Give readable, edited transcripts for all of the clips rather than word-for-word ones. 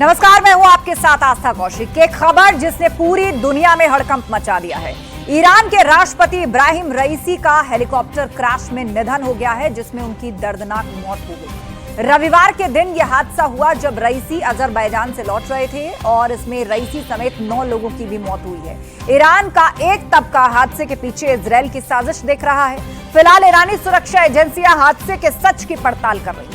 नमस्कार, मैं हूं आपके साथ आस्था कौशिक। एक खबर जिसने पूरी दुनिया में हड़कंप मचा दिया है। ईरान के राष्ट्रपति इब्राहिम रईसी का हेलीकॉप्टर क्रैश में निधन हो गया है, जिसमें उनकी दर्दनाक मौत हो गई। रविवार के दिन यह हादसा हुआ जब रईसी अजरबैजान से लौट रहे थे और इसमें रईसी समेत 9 लोगों की भी मौत हुई है। ईरान का एक तबका हादसे के पीछे इजरायल की साजिश देख रहा है। फिलहाल ईरानी सुरक्षा एजेंसियां हादसे के सच की पड़ताल कर रही हैं।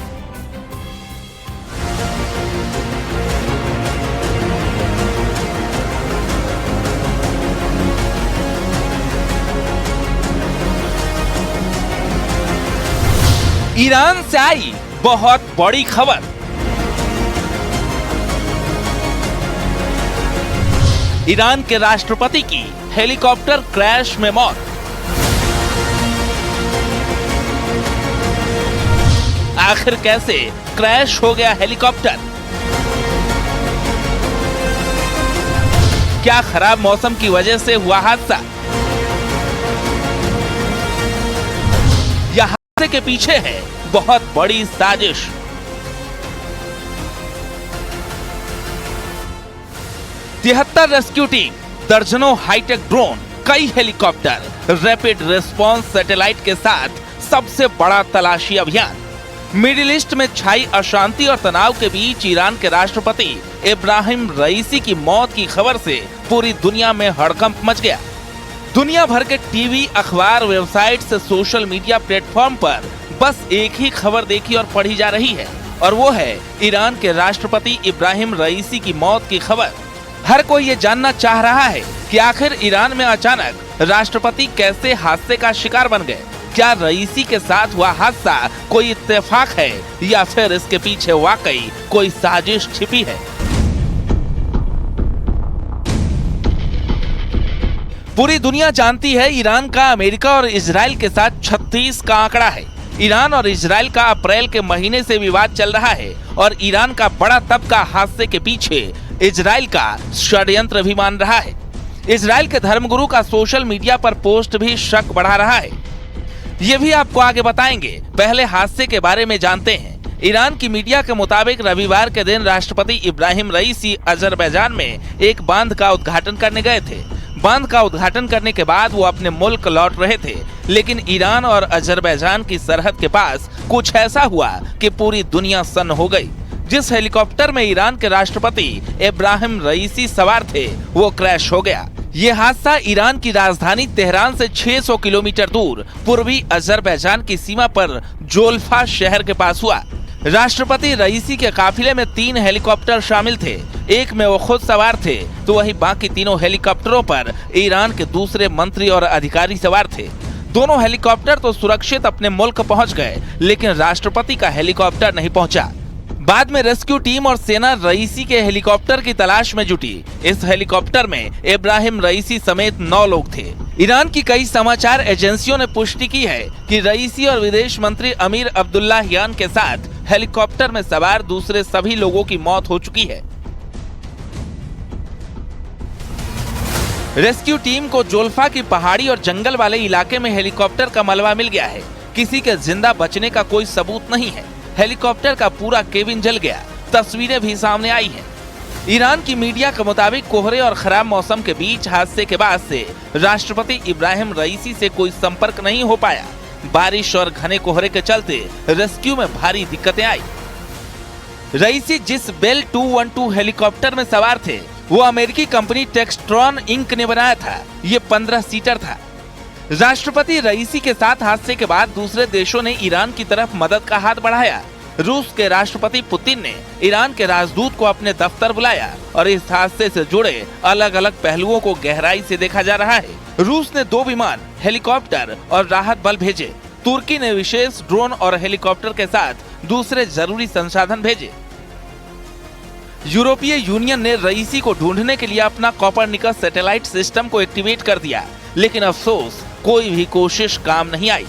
ईरान से आई बहुत बड़ी खबर। ईरान के राष्ट्रपति की हेलीकॉप्टर क्रैश में मौत। आखिर कैसे क्रैश हो गया हेलीकॉप्टर? क्या खराब मौसम की वजह से हुआ हादसा? के पीछे है बहुत बड़ी साजिश। तिहत्तर रेस्क्यू टीम, दर्जनों हाईटेक ड्रोन, कई हेलीकॉप्टर, रैपिड रिस्पांस सैटेलाइट के साथ सबसे बड़ा तलाशी अभियान। मिडिल ईस्ट में छाई अशांति और तनाव के बीच ईरान के राष्ट्रपति इब्राहिम रईसी की मौत की खबर से पूरी दुनिया में हड़कंप मच गया। दुनिया भर के टीवी, अखबार, वेबसाइट से सोशल मीडिया प्लेटफॉर्म पर बस एक ही खबर देखी और पढ़ी जा रही है, और वो है ईरान के राष्ट्रपति इब्राहिम रईसी की मौत की खबर। हर कोई ये जानना चाह रहा है कि आखिर ईरान में अचानक राष्ट्रपति कैसे हादसे का शिकार बन गए। क्या रईसी के साथ हुआ हादसा कोई इत्तेफाक है या फिर इसके पीछे वाकई कोई साजिश छिपी है? पूरी दुनिया जानती है ईरान का अमेरिका और इजराइल के साथ 36 का आंकड़ा है। ईरान और इजराइल का अप्रैल के महीने से विवाद चल रहा है और ईरान का बड़ा तबका हादसे के पीछे इजराइल का षड्यंत्र भी मान रहा है। इजराइल के धर्मगुरु का सोशल मीडिया पर पोस्ट भी शक बढ़ा रहा है। ये भी आपको आगे बताएंगे। पहले हादसे के बारे में जानते हैं। ईरान की मीडिया के मुताबिक रविवार के दिन राष्ट्रपति इब्राहिम रईसी अजरबैजान में एक बांध का उद्घाटन करने गए थे। बांध का उद्घाटन करने के बाद वो अपने मुल्क लौट रहे थे, लेकिन ईरान और अजरबैजान की सरहद के पास कुछ ऐसा हुआ कि पूरी दुनिया सन्न हो गई। जिस हेलीकॉप्टर में ईरान के राष्ट्रपति इब्राहिम रईसी सवार थे वो क्रैश हो गया। ये हादसा ईरान की राजधानी तेहरान से 600 किलोमीटर दूर पूर्वी अजरबैजान की सीमा पर जोल्फा शहर के पास हुआ। राष्ट्रपति रईसी के काफिले में 3 हेलीकॉप्टर शामिल थे। एक में वो खुद सवार थे, तो वही बाकी तीनों हेलीकॉप्टरों पर ईरान के दूसरे मंत्री और अधिकारी सवार थे। दोनों हेलीकॉप्टर तो सुरक्षित अपने मुल्क पहुंच गए, लेकिन राष्ट्रपति का हेलीकॉप्टर नहीं पहुंचा। बाद में रेस्क्यू टीम और सेना रईसी के हेलीकॉप्टर की तलाश में जुटी। इस हेलीकॉप्टर में इब्राहिम रईसी समेत 9 लोग थे। ईरान की कई समाचार एजेंसियों ने पुष्टि की है कि रईसी और विदेश मंत्री अमीर अब्दुल्लाहियान के साथ हेलीकॉप्टर में सवार दूसरे सभी लोगों की मौत हो चुकी है। रेस्क्यू टीम को जोल्फा की पहाड़ी और जंगल वाले इलाके में हेलीकॉप्टर का मलबा मिल गया है। किसी के जिंदा बचने का कोई सबूत नहीं है। हेलीकॉप्टर का पूरा केबिन जल गया। तस्वीरें भी सामने आई हैं। ईरान की मीडिया के मुताबिक कोहरे और खराब मौसम के बीच हादसे के बाद से राष्ट्रपति इब्राहिम रईसी से कोई संपर्क नहीं हो पाया। बारिश और घने कोहरे के चलते रेस्क्यू में भारी दिक्कतें आई। रईसी जिस बेल 212 हेलीकॉप्टर में सवार थे वो अमेरिकी कंपनी टेक्सट्रॉन इंक ने बनाया था। ये 15 सीटर था। राष्ट्रपति रईसी के साथ हादसे के बाद दूसरे देशों ने ईरान की तरफ मदद का हाथ बढ़ाया। रूस के राष्ट्रपति पुतिन ने ईरान के राजदूत को अपने दफ्तर बुलाया और इस हादसे से जुड़े अलग अलग पहलुओं को गहराई से देखा जा रहा है। रूस ने 2 विमान, हेलीकॉप्टर और राहत बल भेजे। तुर्की ने विशेष ड्रोन और हेलीकॉप्टर के साथ दूसरे जरूरी संसाधन भेजे। यूरोपीय यूनियन ने रईसी को ढूंढने के लिए अपना कोपरनिकस सैटेलाइट सिस्टम को एक्टिवेट कर दिया, लेकिन अफसोस कोई भी कोशिश काम नहीं आई।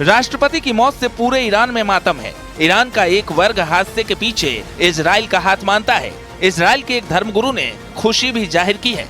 राष्ट्रपति की मौत से पूरे ईरान में मातम है। ईरान का एक वर्ग हादसे के पीछे इजराइल का हाथ मानता है। इजराइल के एक धर्मगुरु ने खुशी भी जाहिर की है।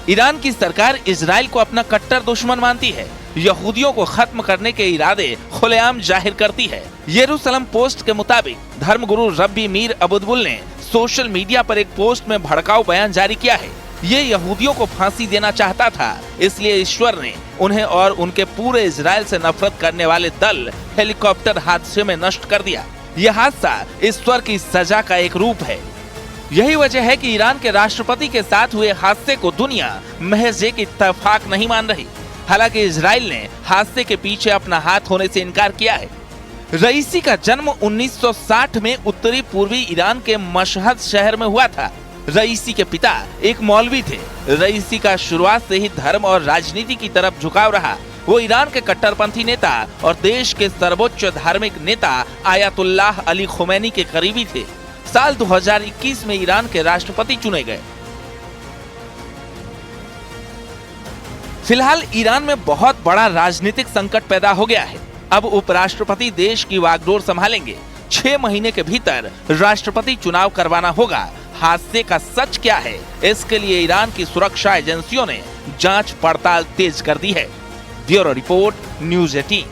ईरान की सरकार इजराइल को अपना कट्टर दुश्मन मानती है। यहूदियों को खत्म करने के इरादे खुलेआम जाहिर करती है। यरूशलेम पोस्ट के मुताबिक धर्मगुरु रब्बी मीर अबुदबुल ने सोशल मीडिया पर एक पोस्ट में भड़काऊ बयान जारी किया है। ये यहूदियों को फांसी देना चाहता था, इसलिए ईश्वर ने उन्हें और उनके पूरे इजराइल से नफरत करने वाले दल हेलीकॉप्टर हादसे में नष्ट कर दिया। यह हादसा ईश्वर की सजा का एक रूप है। यही वजह है कि ईरान के राष्ट्रपति के साथ हुए हादसे को दुनिया महज एक इत्तेफाक नहीं मान रही। हालांकि इजराइल ने हादसे के पीछे अपना हाथ होने से इनकार किया है। रईसी का जन्म 1960 में उत्तरी पूर्वी ईरान के मशहद शहर में हुआ था। रईसी के पिता एक मौलवी थे। रईसी का शुरुआत से ही धर्म और राजनीति की तरफ झुकाव रहा। वो ईरान के कट्टरपंथी नेता और देश के सर्वोच्च धार्मिक नेता आयतुल्लाह अली खुमैनी के करीबी थे। साल 2021 में ईरान के राष्ट्रपति चुने गए। फिलहाल ईरान में बहुत बड़ा राजनीतिक संकट पैदा हो गया है। अब उपराष्ट्रपति देश की वागडोर संभालेंगे। 6 महीने के भीतर राष्ट्रपति चुनाव करवाना होगा। हादसे का सच क्या है, इसके लिए ईरान की सुरक्षा एजेंसियों ने जांच पड़ताल तेज कर दी है। Bureau report, news 18।